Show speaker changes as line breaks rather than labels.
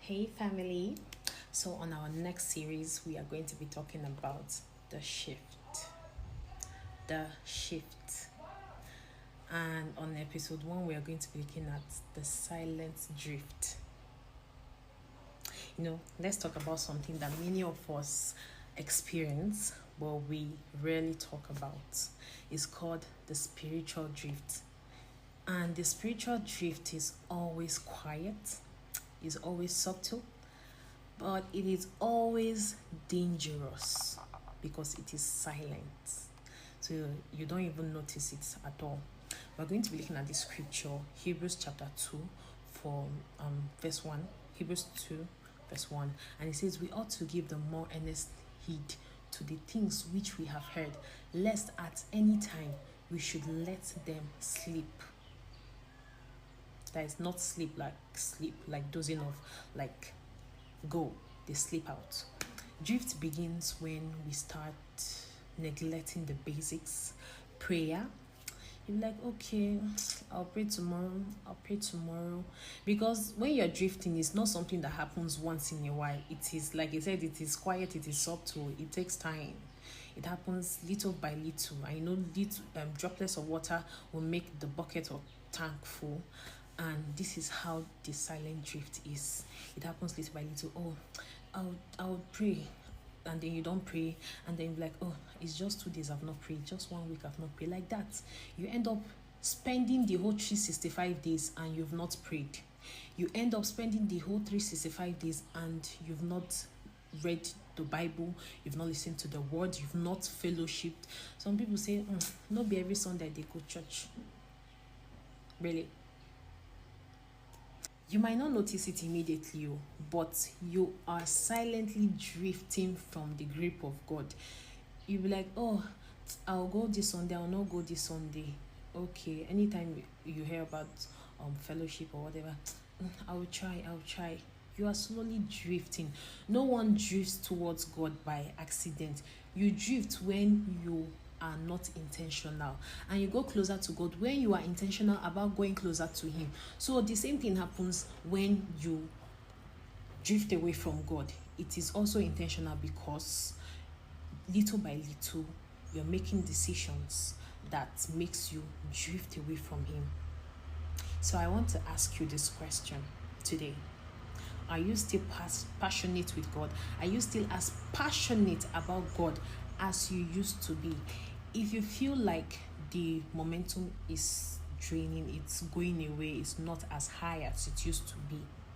Hey family. So on our next series we are going to be talking about the shift. The shift. And on episode 1 we are going to be looking at the silent drift. Let's talk about something that many of us experience but we rarely talk about. It's called the spiritual drift. And the spiritual drift is always quiet, is always subtle, but it is always dangerous because it is silent. So you don't even notice it at all. We're going to be looking at the scripture, Hebrews chapter 2 for verse 1. Hebrews 2 verse 1. And it says, we ought to give the more earnest heed to the things which we have heard, lest at any time we should let them sleep. That is not sleep like dozing off, like go, they sleep out. Drift begins when we start neglecting the basics. Prayer, you're like, okay, I'll pray tomorrow. Because when you're drifting, it's not something that happens once in a while. It is, like I said, it is quiet, it is subtle, it takes time. It happens little by little. I know little droplets of water will make the bucket or tank full. And this is how the silent drift is. It happens little by little. I'll pray, and then you don't pray, and then you're like, oh, it's just 2 days I've not prayed, just 1 week I've not prayed. Like that, you end up spending the whole 365 days and you've not prayed. You end up spending the whole 365 days and you've not read the Bible, you've not listened to the word, you've not fellowshipped. Some people say, not be every Sunday they go church. Really? You might not notice it immediately, but you are silently drifting from the grip of God. You'll be like, oh, I'll go this Sunday, I'll not go this Sunday. Okay, anytime you hear about fellowship or whatever, I'll try. You are slowly drifting. No one drifts towards God by accident. You drift when you are not intentional, and you go closer to God when you are intentional about going closer to Him. So the same thing happens when you drift away from God. It is also intentional because little by little you're making decisions that makes you drift away from Him. So I want to ask you this question today. Are you still passionate with God? Are you still as passionate about God as you used to be? If you feel like the momentum is draining, it's going away, it's not as high as it used to be,